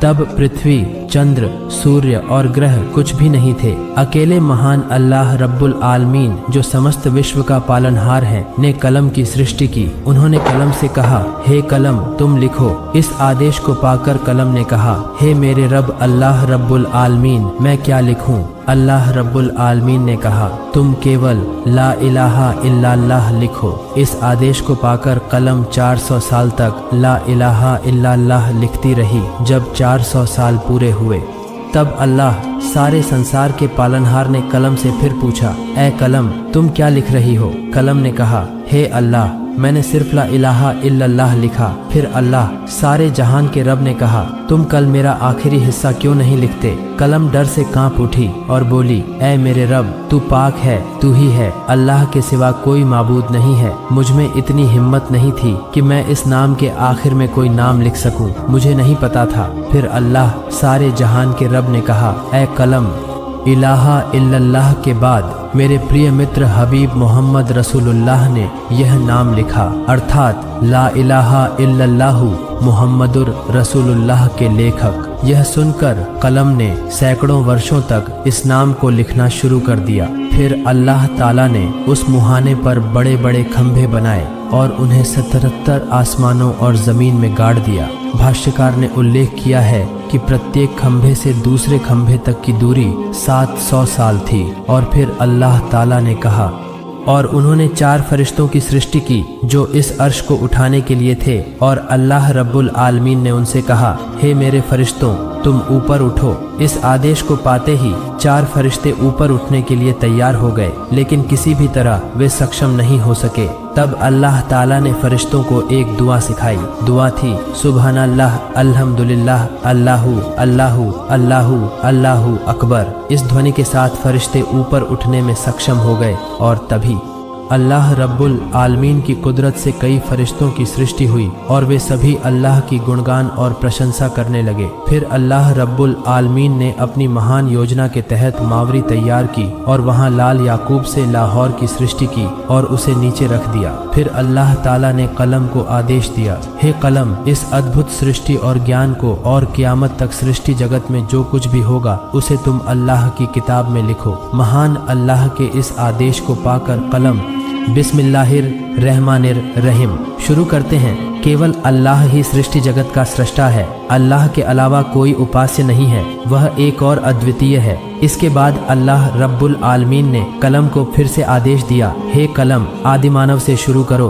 तब पृथ्वी, चंद्र, सूर्य और ग्रह कुछ भी नहीं थे। अकेले महान अल्लाह रब्बुल आलमीन, जो समस्त विश्व का पालनहार है, ने कलम की सृष्टि की। उन्होंने कलम से कहा, हे कलम तुम लिखो। इस आदेश को पाकर कलम ने कहा, हे मेरे रब अल्लाह रब्बुल आलमीन, मैं क्या लिखूं? अल्लाह रब्बुल आलमीन ने कहा, तुम केवल ला इलाहा इल्लल्लाह लिखो। इस आदेश को पाकर कलम 400 साल तक ला इलाहा इल्लल्लाह लिखती रही। जब 400 साल पूरे हुए तब अल्लाह सारे संसार के पालनहार ने कलम से फिर पूछा, ए कलम तुम क्या लिख रही हो? कलम ने कहा, हे अल्लाह मैंने सिर्फ ला इलाहा इल्लल्लाह लिखा। फिर अल्लाह सारे जहान के रब ने कहा, तुम कल मेरा आखिरी हिस्सा क्यों नहीं लिखते? कलम डर से कांप उठी और बोली, ऐ मेरे रब तू पाक है, तू ही है, अल्लाह के सिवा कोई माबूद नहीं है। मुझ में इतनी हिम्मत नहीं थी कि मैं इस नाम के आखिर में कोई नाम लिख सकूं, मुझे नहीं पता था। फिर अल्लाह सारे जहान के रब ने कहा, ऐ कलम इलाहा इल्लल्लाह के बाद मेरे प्रिय मित्र हबीब मोहम्मद रसूलुल्लाह ने यह नाम लिखा, अर्थात ला इलाहा इल्लल्लाहु मोहम्मदुर रसूलुल्लाह के लेखक। यह सुनकर कलम ने सैकड़ों वर्षों तक इस नाम को लिखना शुरू कर दिया। फिर अल्लाह ताला ने उस मुहाने पर बड़े बड़े खंभे बनाए और उन्हें 77 आसमानों और जमीन में गाड़ दिया। भाष्यकार ने उल्लेख किया है कि प्रत्येक खंभे से दूसरे खंभे तक की दूरी 700 साल थी। और फिर अल्लाह ताला ने कहा, और उन्होंने 4 फरिश्तों की सृष्टि की जो इस अर्श को उठाने के लिए थे। और अल्लाह रब्बुल आलमीन ने उनसे कहा, हे मेरे फरिश्तों तुम ऊपर उठो। इस आदेश को पाते ही 4 फरिश्ते ऊपर उठने के लिए तैयार हो गए, लेकिन किसी भी तरह वे सक्षम नहीं हो सके। तब अल्लाह ताला ने फरिश्तों को एक दुआ सिखाई। दुआ थी, सुबहानल्लाह, अल्हम्दुलिल्लाह, अल्लाहु अल्लाहु अल्लाहु अल्लाहु अकबर। इस ध्वनि के साथ फरिश्ते ऊपर उठने में सक्षम हो गए और तभी अल्लाह रब्बुल आलमीन की कुदरत से कई फरिश्तों की सृष्टि हुई और वे सभी अल्लाह की गुणगान और प्रशंसा करने लगे। फिर अल्लाह रब्बुल आलमीन ने अपनी महान योजना के तहत मावरी तैयार की और वहां लाल याकूब से लाहौर की सृष्टि की और उसे नीचे रख दिया। फिर अल्लाह ताला ने कलम को आदेश दिया, हे कलम इस अद्भुत सृष्टि और ज्ञान को और क़यामत तक सृष्टि जगत में जो कुछ भी होगा उसे तुम अल्लाह की किताब में लिखो। महान अल्लाह के इस आदेश को पाकर कलम बिस्मिल्लाहिर रहमानिर रहीम शुरू करते हैं। केवल अल्लाह ही सृष्टि जगत का सृष्टा है। अल्लाह के अलावा कोई उपास्य नहीं है, वह एक और अद्वितीय है। इसके बाद अल्लाह रब्बुल आलमीन ने कलम को फिर से आदेश दिया, हे कलम आदि मानव से शुरू करो।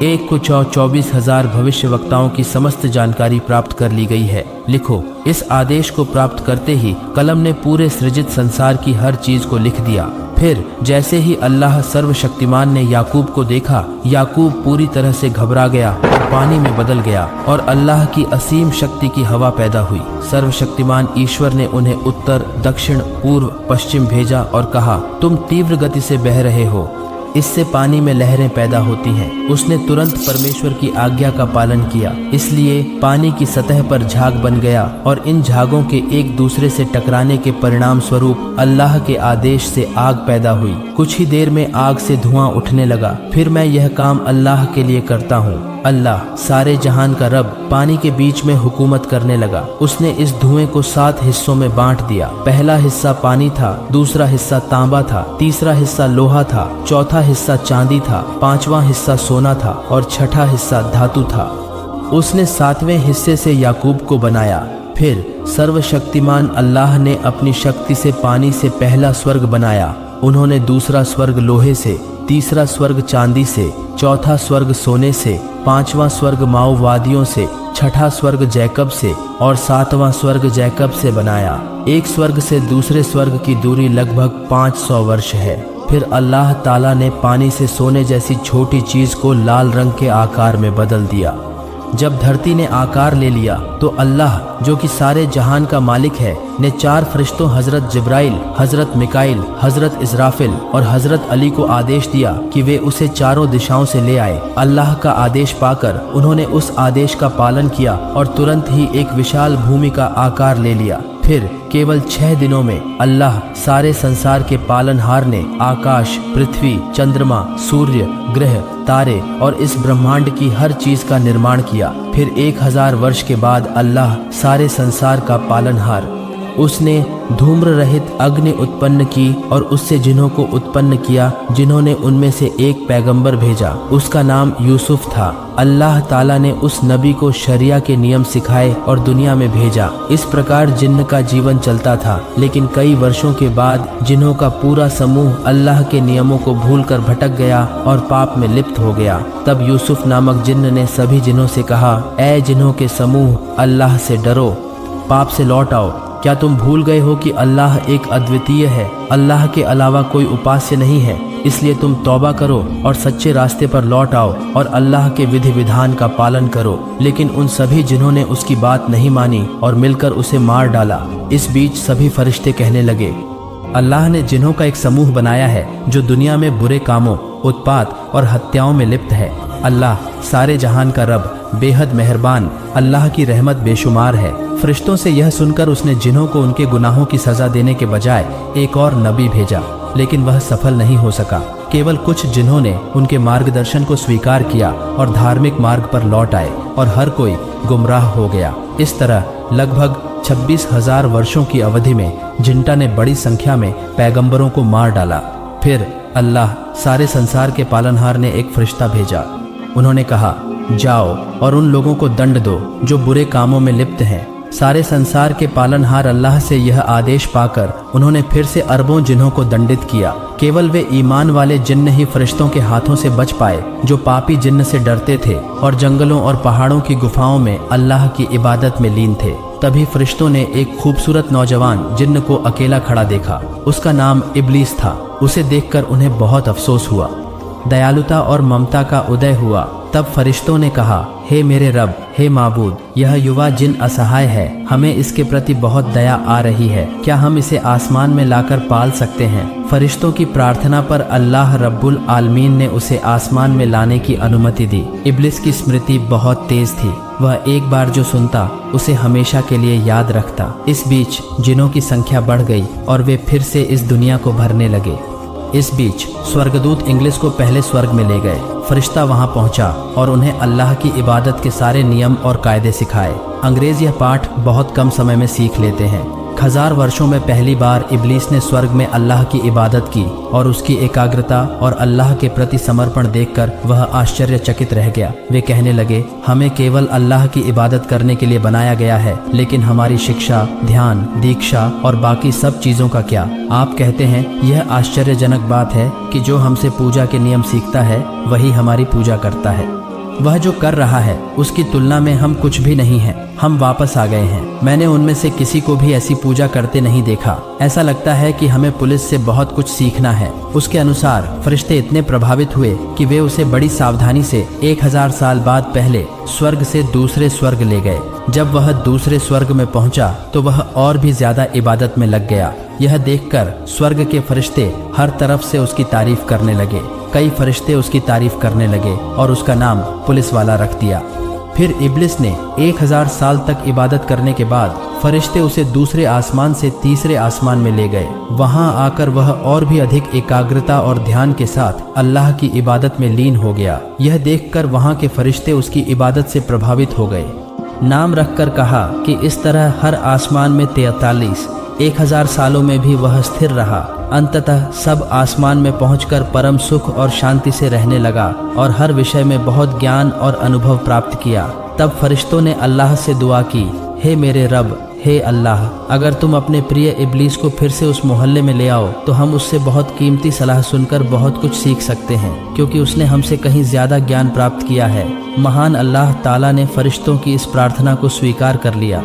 1 को 24,000 भविष्य वक्ताओं की समस्त जानकारी प्राप्त कर ली गई है, लिखो। इस आदेश को प्राप्त करते ही कलम ने पूरे सृजित संसार की हर चीज को लिख दिया। फिर जैसे ही अल्लाह सर्वशक्तिमान ने याकूब को देखा, याकूब पूरी तरह से घबरा गया और पानी में बदल गया और अल्लाह की असीम शक्ति की हवा पैदा हुई। सर्वशक्तिमान ईश्वर ने उन्हें उत्तर, दक्षिण, पूर्व, पश्चिम भेजा और कहा, तुम तीव्र गति से बह रहे हो, इससे पानी में लहरें पैदा होती हैं। उसने तुरंत परमेश्वर की आज्ञा का पालन किया, इसलिए पानी की सतह पर झाग बन गया और इन झागों के एक दूसरे से टकराने के परिणाम स्वरूप अल्लाह के आदेश से आग पैदा हुई। कुछ ही देर में आग से धुआं उठने लगा। फिर मैं यह काम अल्लाह के लिए करता हूँ। अल्लाह सारे जहान का रब पानी के बीच में हुकूमत करने लगा। उसने इस धुएं को 7 हिस्सों में बांट दिया। पहला हिस्सा पानी था, दूसरा हिस्सा तांबा था, तीसरा हिस्सा लोहा था, चौथा हिस्सा चांदी था, 5वां हिस्सा सोना था और छठा हिस्सा धातु था। उसने 7वें हिस्से से याकूब को बनाया। फिर सर्वशक्तिमान अल्लाह ने अपनी शक्ति से पानी से पहला स्वर्ग बनाया। उन्होंने दूसरा स्वर्ग लोहे से, तीसरा स्वर्ग चांदी से, चौथा स्वर्ग सोने से, 5वां स्वर्ग माओवादियों से, छठा स्वर्ग जैकब से और 7वां स्वर्ग जैकब से बनाया। एक स्वर्ग से दूसरे स्वर्ग की दूरी लगभग 500 वर्ष है। फिर अल्लाह ताला ने पानी से सोने जैसी छोटी चीज को लाल रंग के आकार में बदल दिया। जब धरती ने आकार ले लिया तो अल्लाह जो कि सारे जहान का मालिक है ने 4 फरिश्तों हजरत जिब्राइल, हजरत मिकाइल, हजरत इस्राफिल और हजरत अली को आदेश दिया कि वे उसे चारों दिशाओं से ले आए। अल्लाह का आदेश पाकर उन्होंने उस आदेश का पालन किया और तुरंत ही एक विशाल भूमि का आकार ले लिया। फिर केवल 6 दिनों में अल्लाह सारे संसार के पालनहार ने आकाश, पृथ्वी, चंद्रमा, सूर्य, ग्रह, तारे और इस ब्रह्मांड की हर चीज का निर्माण किया। फिर 1000 वर्ष के बाद अल्लाह सारे संसार का पालनहार उसने धूम्र रहित अग्नि उत्पन्न की और उससे जिन्हों को उत्पन्न किया, जिन्होंने उनमें से एक पैगंबर भेजा। उसका नाम यूसुफ था। अल्लाह ताला ने उस नबी को शरिया के नियम सिखाए और दुनिया में भेजा। इस प्रकार जिन्न का जीवन चलता था, लेकिन कई वर्षों के बाद जिन्हों का पूरा समूह अल्लाह के नियमों को भूलकर भटक गया और पाप में लिप्त हो गया। तब यूसुफ नामक जिन्न ने सभी जिन्हों से कहा, ऐ जिन्हों के समूह, अल्लाह से डरो, पाप से लौट आओ। क्या तुम भूल गए हो कि अल्लाह एक अद्वितीय है, अल्लाह के अलावा कोई उपास्य नहीं है। इसलिए तुम तौबा करो और सच्चे रास्ते पर लौट आओ और अल्लाह के विधि विधान का पालन करो। लेकिन उन सभी जिन्होंने उसकी बात नहीं मानी और मिलकर उसे मार डाला। इस बीच सभी फरिश्ते कहने लगे, अल्लाह ने जिन्हों का एक समूह बनाया है जो दुनिया में बुरे कामों, उत्पात और हत्याओं में लिप्त है। अल्लाह सारे जहान का रब, बेहद मेहरबान, अल्लाह की रहमत बेशुमार है। फरिश्तों से यह सुनकर उसने जिन्हों को उनके गुनाहों की सजा देने के बजाय एक और नबी भेजा, लेकिन वह सफल नहीं हो सका। केवल कुछ जिन्हों ने उनके मार्गदर्शन को स्वीकार किया और धार्मिक मार्ग पर लौट आए और हर कोई गुमराह हो गया। इस तरह लगभग 26,000 वर्षों की अवधि में जिन्टा ने बड़ी संख्या में पैगंबरों को मार डाला। फिर अल्लाह सारे संसार के पालनहार ने एक फरिश्ता भेजा। उन्होंने कहा, जाओ और उन लोगों को दंड दो जो बुरे कामों में लिप्त हैं। सारे संसार के पालनहार अल्लाह से यह आदेश पाकर उन्होंने फिर से अरबों जिन्हों को दंडित किया। केवल वे ईमान वाले जिन्न ही फरिश्तों के हाथों से बच पाए, जो पापी जिन्न से डरते थे और जंगलों और पहाड़ों की गुफाओं में अल्लाह की इबादत में लीन थे। तभी फरिश्तों ने एक खूबसूरत नौजवान जिन्न को अकेला खड़ा देखा। उसका नाम इब्लीस था। उसे देखकर उन्हें बहुत अफसोस हुआ। दयालुता और ममता का उदय हुआ। तब फरिश्तों ने कहा, हे मेरे रब, हे माबूद, यह युवा जिन असहाय है, हमें इसके प्रति बहुत दया आ रही है। क्या हम इसे आसमान में लाकर पाल सकते हैं? फरिश्तों की प्रार्थना पर अल्लाह रब्बुल आलमीन ने उसे आसमान में लाने की अनुमति दी। इब्लिस की स्मृति बहुत तेज थी। वह एक बार जो सुनता उसे हमेशा के लिए याद रखता। इस बीच जिनों की संख्या बढ़ गई और वे फिर से इस दुनिया को भरने लगे। इस बीच स्वर्गदूत इंग्लिस को पहले स्वर्ग में ले गए। फरिश्ता वहां पहुंचा और उन्हें अल्लाह की इबादत के सारे नियम और कायदे सिखाए। अंग्रेज यह पाठ बहुत कम समय में सीख लेते हैं। 1000 वर्षों में पहली बार इब्लीस ने स्वर्ग में अल्लाह की इबादत की और उसकी एकाग्रता और अल्लाह के प्रति समर्पण देखकर वह आश्चर्यचकित रह गया। वे कहने लगे, हमें केवल अल्लाह की इबादत करने के लिए बनाया गया है, लेकिन हमारी शिक्षा, ध्यान, दीक्षा और बाकी सब चीज़ों का क्या? आप कहते हैं यह आश्चर्यजनक बात है कि जो हमसे पूजा के नियम सीखता है वही हमारी पूजा करता है। वह जो कर रहा है उसकी तुलना में हम कुछ भी नहीं हैं। हम वापस आ गए हैं। मैंने उनमें से किसी को भी ऐसी पूजा करते नहीं देखा। ऐसा लगता है कि हमें पुलिस से बहुत कुछ सीखना है। उसके अनुसार फरिश्ते इतने प्रभावित हुए कि वे उसे बड़ी सावधानी से 1000 साल बाद पहले स्वर्ग से दूसरे स्वर्ग ले गए। जब वह दूसरे स्वर्ग में पहुंचा तो वह और भी ज्यादा इबादत में लग गया। यह देखकर स्वर्ग के फरिश्ते हर तरफ से उसकी तारीफ करने लगे। कई फरिश्ते उसकी तारीफ करने लगे और उसका नाम पुलिस वाला रख दिया। फिर इब्लिस ने 1000 साल तक इबादत करने के बाद फरिश्ते उसे दूसरे आसमान से तीसरे आसमान में ले गए। वहां आकर वह और भी अधिक एकाग्रता और ध्यान के साथ अल्लाह की इबादत में लीन हो गया। यह देखकर वहां के फरिश्ते उसकी इबादत से प्रभावित हो गए। नाम रखकर कहा कि इस तरह हर आसमान में 43 1000 सालों में भी वह स्थिर रहा। अंततः सब आसमान में पहुंचकर परम सुख और शांति से रहने लगा और हर विषय में बहुत ज्ञान और अनुभव प्राप्त किया। तब फरिश्तों ने अल्लाह से दुआ की, हे मेरे रब, हे अल्लाह, अगर तुम अपने प्रिय इब्लीस को फिर से उस मोहल्ले में ले आओ तो हम उससे बहुत कीमती सलाह सुनकर बहुत कुछ सीख सकते हैं, क्योंकि उसने हमसे कहीं ज्यादा ज्ञान प्राप्त किया है। महान अल्लाह ताला ने फरिश्तों की इस प्रार्थना को स्वीकार कर लिया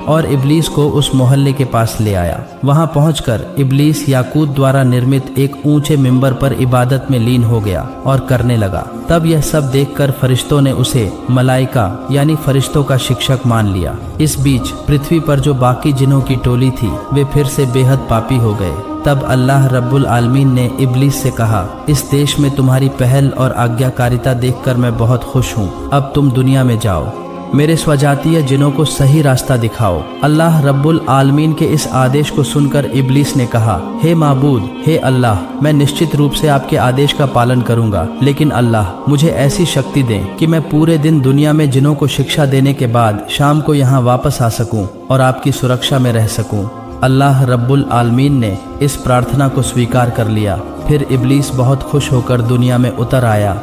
और इब्लीस को उस मोहल्ले के पास ले आया। वहां पहुंचकर इब्लीस याकूत द्वारा निर्मित एक ऊंचे मिंबर पर इबादत में लीन हो गया और करने लगा। तब यह सब देखकर फरिश्तों ने उसे मलाइका यानी फरिश्तों का शिक्षक मान लिया। इस बीच पृथ्वी पर जो बाकी जिन्हों की टोली थी वे फिर से बेहद पापी हो गए। तब अल्लाह रब्बुल आलमीन ने इब्लीस से कहा, इस देश में तुम्हारी पहल और आज्ञाकारिता देखकर मैं बहुत खुश हूँ। अब तुम दुनिया में जाओ। मेरे स्वजातीय जिनों को सही रास्ता दिखाओ। अल्लाह रब्बुल आलमीन के इस आदेश को सुनकर इब्लीस ने कहा, हे माबूद, हे अल्लाह, मैं निश्चित रूप से आपके आदेश का पालन करूंगा, लेकिन अल्लाह मुझे ऐसी शक्ति दें कि मैं पूरे दिन दुनिया में जिनों को शिक्षा देने के बाद शाम को यहाँ वापस आ सकूं और आपकी सुरक्षा में रह सकूं। अल्लाह रब्बुल आलमीन ने इस प्रार्थना को स्वीकार कर लिया। फिर इब्लीस बहुत खुश होकर दुनिया में उतर आया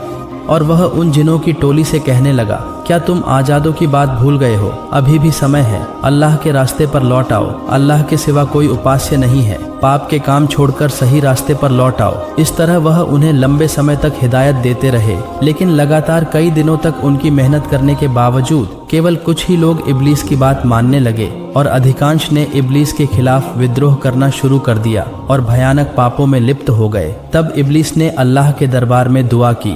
और वह उन जिनों की टोली से कहने लगा, क्या तुम आजादों की बात भूल गए हो? अभी भी समय है, अल्लाह के रास्ते पर लौट आओ। अल्लाह के सिवा कोई उपास्य नहीं है। पाप के काम छोड़कर सही रास्ते पर लौट आओ। इस तरह वह उन्हें लंबे समय तक हिदायत देते रहे, लेकिन लगातार कई दिनों तक उनकी मेहनत करने के बावजूद केवल कुछ ही लोग इब्लीस की बात मानने लगे और अधिकांश ने इब्लीस के खिलाफ विद्रोह करना शुरू कर दिया और भयानक पापों में लिप्त हो गए। तब इब्लीस ने अल्लाह के दरबार में दुआ की,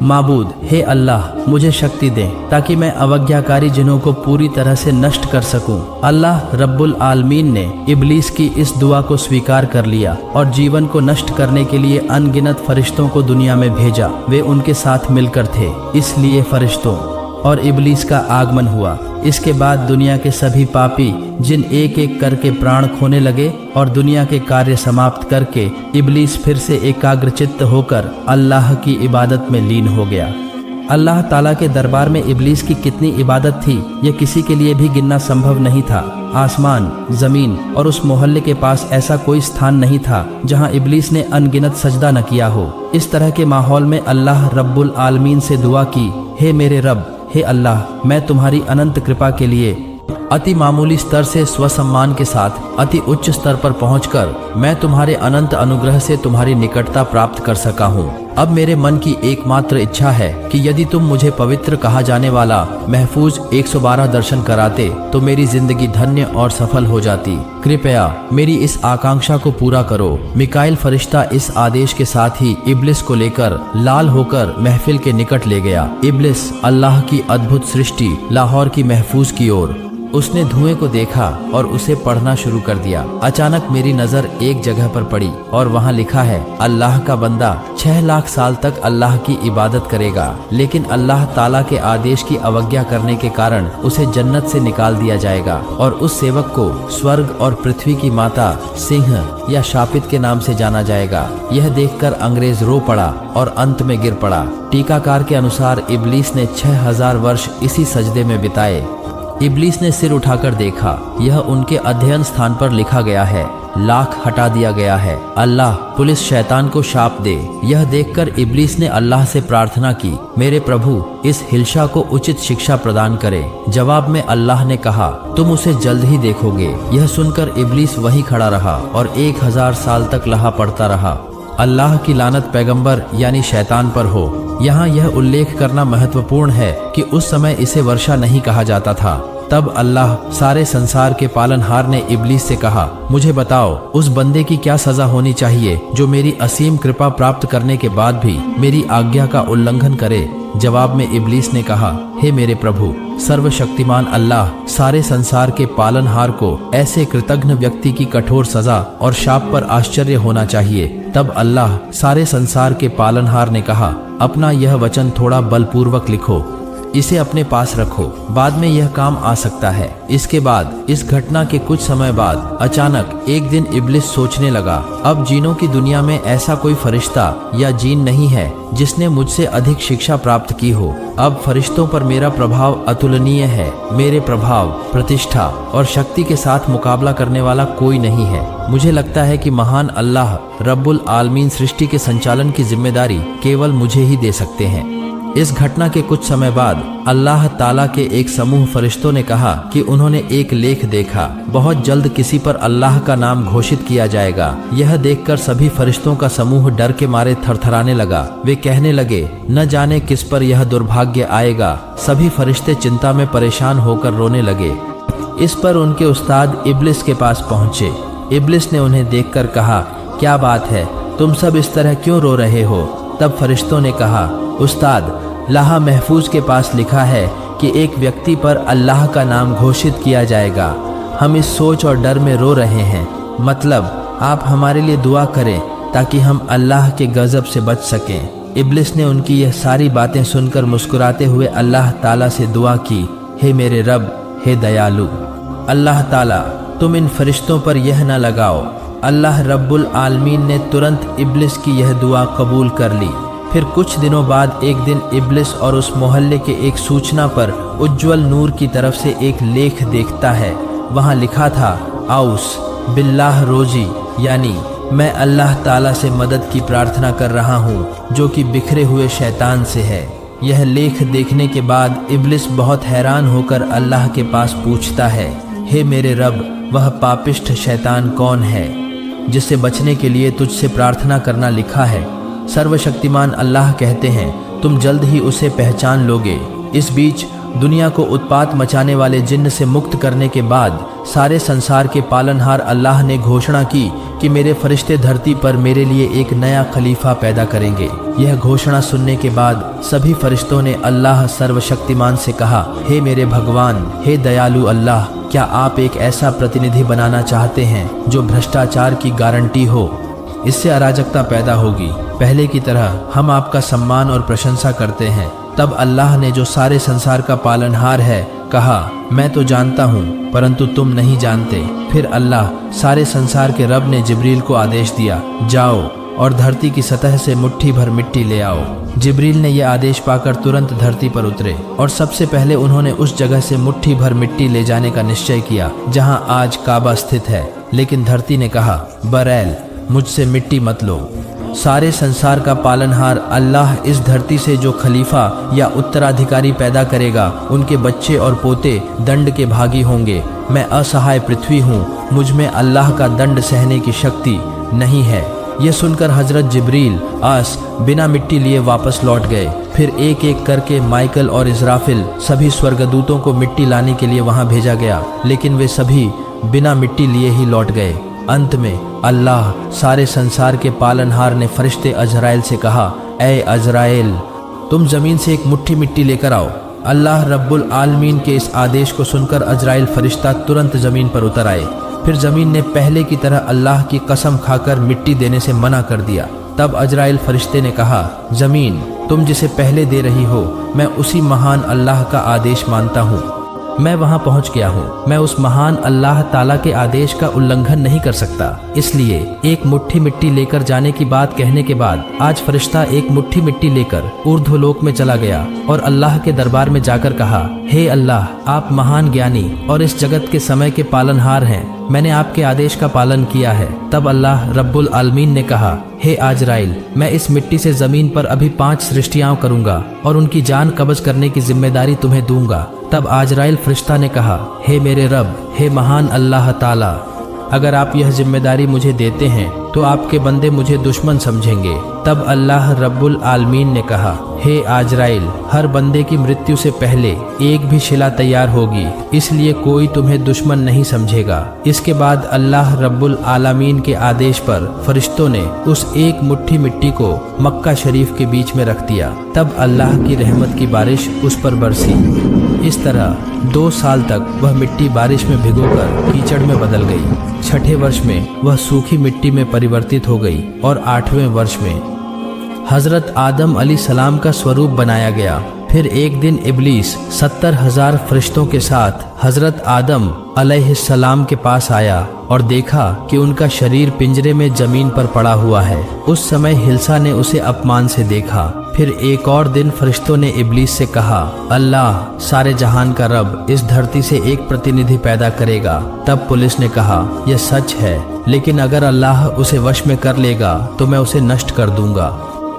माबूद, हे अल्लाह, मुझे शक्ति दें ताकि मैं अवज्ञाकारी जिनों को पूरी तरह से नष्ट कर सकूं। अल्लाह रब्बुल आलमीन ने इब्लीस की इस दुआ को स्वीकार कर लिया और जीवन को नष्ट करने के लिए अनगिनत फरिश्तों को दुनिया में भेजा। वे उनके साथ मिलकर थे, इसलिए फरिश्तों और इब्लीस का आगमन हुआ। इसके बाद दुनिया के सभी पापी जिन एक एक करके प्राण खोने लगे और दुनिया के कार्य समाप्त करके इब्लीस फिर से एकाग्रचित्त होकर अल्लाह की इबादत में लीन हो गया। अल्लाह ताला के दरबार में इब्लीस की कितनी इबादत थी, यह किसी के लिए भी गिनना संभव नहीं था। आसमान, जमीन और उस मोहल्ले के पास ऐसा कोई स्थान नहीं था जहां इब्लीस ने अनगिनत सजदा न किया हो। इस तरह के माहौल में अल्लाह रब्बुल आलमीन से दुआ की, हे मेरे रब, हे अल्लाह, मैं तुम्हारी अनंत कृपा के लिए अति मामूली स्तर से स्वसम्मान के साथ अति उच्च स्तर पर पहुंचकर मैं तुम्हारे अनंत अनुग्रह से तुम्हारी निकटता प्राप्त कर सका हूं। अब मेरे मन की एकमात्र इच्छा है कि यदि तुम मुझे पवित्र कहा जाने वाला महफूज 112 दर्शन कराते तो मेरी जिंदगी धन्य और सफल हो जाती। कृपया मेरी इस आकांक्षा को पूरा करो। मिकाइल फरिश्ता इस आदेश के साथ ही इब्लिस को लेकर लाल होकर महफिल के निकट ले गया। इब्लिस अल्लाह की अद्भुत सृष्टि लाहौर की महफूज की ओर। उसने धुएं को देखा और उसे पढ़ना शुरू कर दिया। अचानक मेरी नजर एक जगह पर पड़ी और वहाँ लिखा है, अल्लाह का बंदा 6 लाख साल तक अल्लाह की इबादत करेगा, लेकिन अल्लाह ताला के आदेश की अवज्ञा करने के कारण उसे जन्नत से निकाल दिया जाएगा और उस सेवक को स्वर्ग और पृथ्वी की माता सिंह या शापित के नाम से जाना जाएगा। यह देखकर अंग्रेज रो पड़ा और अंत में गिर पड़ा। टीकाकार के अनुसार इब्लीस ने 6000 वर्ष इसी सजदे में बिताए। इब्लीस ने सिर उठाकर देखा, यह उनके अध्ययन स्थान पर लिखा गया है, लाख हटा दिया गया है। अल्लाह पुलिस शैतान को शाप दे। यह देखकर इब्लीस ने अल्लाह से प्रार्थना की, मेरे प्रभु इस हिल्शा को उचित शिक्षा प्रदान करे। जवाब में अल्लाह ने कहा, तुम उसे जल्द ही देखोगे। यह सुनकर इब्लीस वहीं खड़ा रहा और 1000 साल तक लहा पड़ता रहा। अल्लाह की लानत पैगंबर यानी शैतान पर हो। यहाँ यह उल्लेख करना महत्वपूर्ण है कि उस समय इसे वर्षा नहीं कहा जाता था। तब अल्लाह सारे संसार के पालनहार ने इब्लीस से कहा, मुझे बताओ उस बंदे की क्या सजा होनी चाहिए जो मेरी असीम कृपा प्राप्त करने के बाद भी मेरी आज्ञा का उल्लंघन करे। जवाब में इब्लीस ने कहा, हे मेरे प्रभु, सर्वशक्तिमान अल्लाह सारे संसार के पालनहार को ऐसे कृतघ्न व्यक्ति की कठोर सजा और शाप पर आश्चर्य होना चाहिए। तब अल्लाह सारे संसार के पालनहार ने कहा, अपना यह वचन थोड़ा बलपूर्वक लिखो, इसे अपने पास रखो, बाद में यह काम आ सकता है। इसके बाद इस घटना के कुछ समय बाद अचानक एक दिन इब्लिस सोचने लगा, अब जीनों की दुनिया में ऐसा कोई फरिश्ता या जीन नहीं है जिसने मुझसे अधिक शिक्षा प्राप्त की हो। अब फरिश्तों पर मेरा प्रभाव अतुलनीय है। मेरे प्रभाव, प्रतिष्ठा और शक्ति के साथ मुकाबला करने वाला कोई नहीं है। मुझे लगता है कि महान अल्लाह रब्बुल आलमीन सृष्टि के संचालन की जिम्मेदारी केवल मुझे ही दे सकते हैं। इस घटना के कुछ समय बाद अल्लाह ताला के एक समूह फरिश्तों ने कहा कि उन्होंने एक लेख देखा, बहुत जल्द किसी पर अल्लाह का नाम घोषित किया जाएगा। यह देखकर सभी फरिश्तों का समूह डर के मारे थरथराने लगा। वे कहने लगे, न जाने किस पर यह दुर्भाग्य आएगा। सभी फरिश्ते चिंता में परेशान होकर रोने लगे। इस पर उनके उस्ताद इब्लिस के पास पहुंचे। इब्लिस ने उन्हें देखकर कहा, क्या बात है, तुम सब इस तरह क्यों रो रहे हो? तब फरिश्तों ने कहा, उस्ताद, लाहा महफूज के पास लिखा है कि एक व्यक्ति पर अल्लाह का नाम घोषित किया जाएगा। हम इस सोच और डर में रो रहे हैं। मतलब आप हमारे लिए दुआ करें ताकि हम अल्लाह के गज़ब से बच सकें। इब्लिस ने उनकी यह सारी बातें सुनकर मुस्कुराते हुए अल्लाह ताला से दुआ की, हे मेरे रब, हे दयालु अल्लाह ताला, तुम इन फरिश्तों पर यह न लगाओ। अल्लाह रब्बुल आलमीन ने तुरंत इब्लिस की यह दुआ कबूल कर ली। फिर कुछ दिनों बाद एक दिन इब्लिस और उस मोहल्ले के एक सूचना पर उज्ज्वल नूर की तरफ से एक लेख देखता है। वहाँ लिखा था, आउस बिल्लाह रोजी, यानी मैं अल्लाह ताला से मदद की प्रार्थना कर रहा हूँ जो कि बिखरे हुए शैतान से है। यह लेख देखने के बाद इब्लिस बहुत हैरान होकर अल्लाह के पास पूछता है, हे मेरे रब, वह पापिष्ठ शैतान कौन है जिससे बचने के लिए तुझसे प्रार्थना करना लिखा है? सर्वशक्तिमान अल्लाह कहते हैं, तुम जल्द ही उसे पहचान लोगे। इस बीच दुनिया को उत्पात मचाने वाले जिन्न से मुक्त करने के बाद सारे संसार के पालनहार अल्लाह ने घोषणा की कि मेरे फरिश्ते धरती पर मेरे लिए एक नया खलीफा पैदा करेंगे। यह घोषणा सुनने के बाद सभी फरिश्तों ने अल्लाह सर्वशक्तिमान से कहा, हे मेरे भगवान, हे दयालु अल्लाह, क्या आप एक ऐसा प्रतिनिधि बनाना चाहते हैं जो भ्रष्टाचार की गारंटी हो? इससे अराजकता पैदा होगी। पहले की तरह हम आपका सम्मान और प्रशंसा करते हैं। तब अल्लाह ने, जो सारे संसार का पालनहार है, कहा, मैं तो जानता हूँ परंतु तुम नहीं जानते। फिर अल्लाह सारे संसार के रब ने जिब्रील को आदेश दिया, जाओ और धरती की सतह से मुट्ठी भर मिट्टी ले आओ। जिब्रील ने यह आदेश पाकर तुरंत धरती पर उतरे और सबसे पहले उन्होंने उस जगह से मुट्ठी भर मिट्टी ले जाने का निश्चय किया जहाँ आज काबा स्थित है। लेकिन धरती ने कहा, बरैल, मुझसे मिट्टी मत लो। सारे संसार का पालनहार अल्लाह इस धरती से जो खलीफा या उत्तराधिकारी पैदा करेगा, उनके बच्चे और पोते दंड के भागी होंगे। मैं असहाय पृथ्वी हूँ, मुझ में अल्लाह का दंड सहने की शक्ति नहीं है। यह सुनकर हजरत जिब्रील आस बिना मिट्टी लिए वापस लौट गए। फिर एक एक करके माइकल और इज़राफिल सभी स्वर्गदूतों को मिट्टी लाने के लिए वहाँ भेजा गया, लेकिन वे सभी बिना मिट्टी लिए ही लौट गए। अंत में अल्लाह सारे संसार के पालनहार ने फरिश्ते अजराइल से कहा, ए अजराइल, तुम ज़मीन से एक मुट्ठी मिट्टी लेकर आओ। अल्लाह रब्बुल आलमीन के इस आदेश को सुनकर अजराइल फरिश्ता तुरंत ज़मीन पर उतर आए। फिर ज़मीन ने पहले की तरह अल्लाह की कसम खाकर मिट्टी देने से मना कर दिया। तब अजराइल फरिश्ते ने कहा, ज़मीन, तुम जिसे पहले दे रही हो, मैं उसी महान अल्लाह का आदेश मानता हूँ। मैं वहाँ पहुँच गया हूँ। मैं उस महान अल्लाह ताला के आदेश का उल्लंघन नहीं कर सकता। इसलिए एक मुट्ठी मिट्टी लेकर जाने की बात कहने के बाद आज फरिश्ता एक मुट्ठी मिट्टी लेकर ऊर्ध्वलोक में चला गया और अल्लाह के दरबार में जाकर कहा, हे अल्लाह, आप महान ज्ञानी और इस जगत के समय के पालनहार हैं। मैंने आपके आदेश का पालन किया है। तब अल्लाह रब्बुल आलमीन ने कहा, हे आजराइल, मैं इस मिट्टी से जमीन पर अभी 5 सृष्टियां करूंगा और उनकी जान कब्ज करने की जिम्मेदारी तुम्हें दूंगा। तब आजराइल फरिश्ता ने कहा, हे मेरे रब, हे महान अल्लाह ताला, अगर आप यह जिम्मेदारी मुझे देते हैं तो आपके बंदे मुझे दुश्मन समझेंगे। तब अल्लाह रब्बुल आलमीन ने कहा, हे आजराइल, हर बंदे की मृत्यु से पहले एक भी शिला तैयार होगी, इसलिए कोई तुम्हें दुश्मन नहीं समझेगा। इसके बाद अल्लाह रब्बुल आलमीन के आदेश पर फरिश्तों ने उस एक मुट्ठी मिट्टी को मक्का शरीफ के बीच में रख दिया। तब अल्लाह की रहमत की बारिश उस पर बरसी। इस तरह 2 साल तक वह मिट्टी बारिश में भिगोकर कीचड़ में बदल गई। छठे वर्ष में वह सूखी मिट्टी में परिवर्तित हो गई और 8वें वर्ष में हजरत आदम अलैहिस्सलाम का स्वरूप बनाया गया। फिर एक दिन इब्लीस 70,000 फरिश्तों के साथ हजरत आदम अलैहिस्सलाम के पास आया और देखा कि उनका शरीर पिंजरे में जमीन पर पड़ा हुआ है। उस समय हिल्सा ने उसे अपमान से देखा। फिर एक और दिन फरिश्तों ने इब्लीस से कहा, अल्लाह सारे जहान का रब इस धरती से एक प्रतिनिधि पैदा करेगा। तब पुलिस ने कहा, यह सच है, लेकिन अगर अल्लाह उसे वश में कर लेगा तो मैं उसे नष्ट कर दूंगा,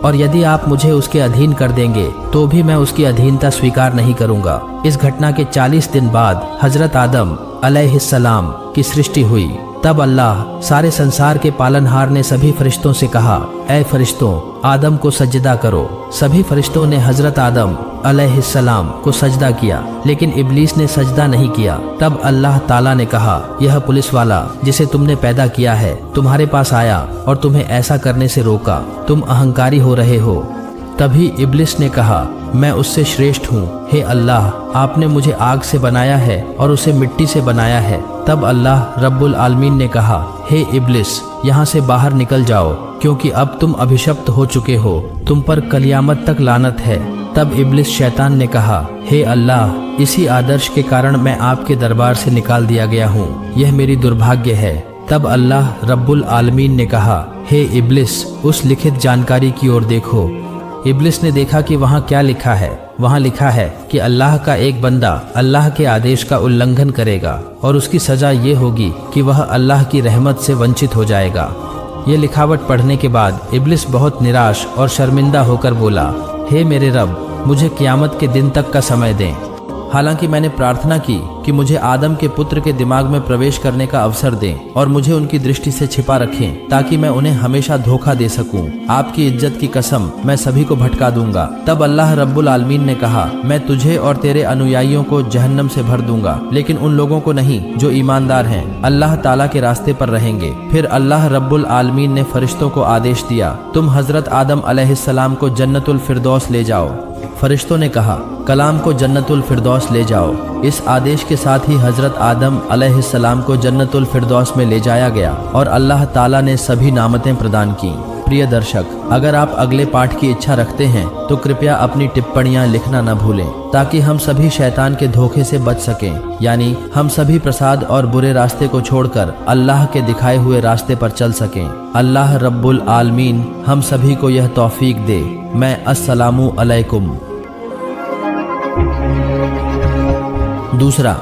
और यदि आप मुझे उसके अधीन कर देंगे तो भी मैं उसकी अधीनता स्वीकार नहीं करूंगा। इस घटना के 40 दिन बाद हजरत आदम अलैहिस्सलाम की सृष्टि हुई। तब अल्लाह सारे संसार के पालनहार ने सभी फरिश्तों से कहा, ऐ फरिश्तों, आदम को सजदा करो। सभी फरिश्तों ने हजरत आदम अलैहिस्सलाम को सजदा किया, लेकिन इब्लीस ने सजदा नहीं किया। तब अल्लाह ताला ने कहा, यह पुलिस वाला जिसे तुमने पैदा किया है तुम्हारे पास आया और तुम्हें ऐसा करने से रोका। तुम अहंकारी हो रहे हो। तभी इब्लिस ने कहा, मैं उससे श्रेष्ठ हूँ। हे अल्लाह, आपने मुझे आग से बनाया है और उसे मिट्टी से बनाया है। तब अल्लाह रब्बुल आलमीन ने कहा, हे इब्लिस, यहाँ से बाहर निकल जाओ, क्योंकि अब तुम अभिशप्त हो चुके हो। तुम पर कलियामत तक लानत है। तब इब्लिस शैतान ने कहा, हे अल्लाह, इसी आदर्श के कारण मैं आपके दरबार से निकाल दिया गया हूँ, यह मेरी दुर्भाग्य है। तब अल्लाह रब्बुल आलमीन ने कहा, हे इब्लिस, उस लिखित जानकारी की ओर देखो। इब्लिस ने देखा कि वहाँ क्या लिखा है। वहाँ लिखा है कि अल्लाह का एक बंदा अल्लाह के आदेश का उल्लंघन करेगा और उसकी सज़ा ये होगी कि वह अल्लाह की रहमत से वंचित हो जाएगा। ये लिखावट पढ़ने के बाद इब्लिस बहुत निराश और शर्मिंदा होकर बोला, हे मेरे रब, मुझे क़यामत के दिन तक का समय दें। हालांकि मैंने प्रार्थना की कि मुझे आदम के पुत्र के दिमाग में प्रवेश करने का अवसर दें और मुझे उनकी दृष्टि से छिपा रखें ताकि मैं उन्हें हमेशा धोखा दे सकूं। आपकी इज्जत की कसम, मैं सभी को भटका दूंगा। तब अल्लाह रब्बुल आलमीन ने कहा, मैं तुझे और तेरे अनुयायियों को जहन्नम से भर दूंगा, लेकिन उन लोगों को नहीं जो ईमानदार हैं, अल्लाह ताला के रास्ते पर रहेंगे। फिर अल्लाह रब्बुल आलमीन ने फरिश्तों को आदेश दिया, तुम हजरत आदम अलैहिस्सलाम को जन्नतुल फिरदौस ले जाओ। फरिश्तों ने कहा, कलाम को जन्नतुल फिरदौस ले जाओ। इस आदेश के साथ ही हजरत आदम अलैहिस्सलाम को जन्नतुल फिरदौस में ले जाया गया और अल्लाह ताला ने सभी नामतें प्रदान की। प्रिय दर्शक, अगर आप अगले पाठ की इच्छा रखते हैं तो कृपया अपनी टिप्पणियां लिखना न भूलें ताकि हम सभी शैतान के धोखे से बच सकें, यानी हम सभी प्रसाद और बुरे रास्ते को छोड़कर अल्लाह के दिखाए हुए रास्ते पर चल सकें। अल्लाह रब्बुल आलमीन हम सभी को यह तौफीक दे। मैं अस्सलामु अलैकुम। दूसरा,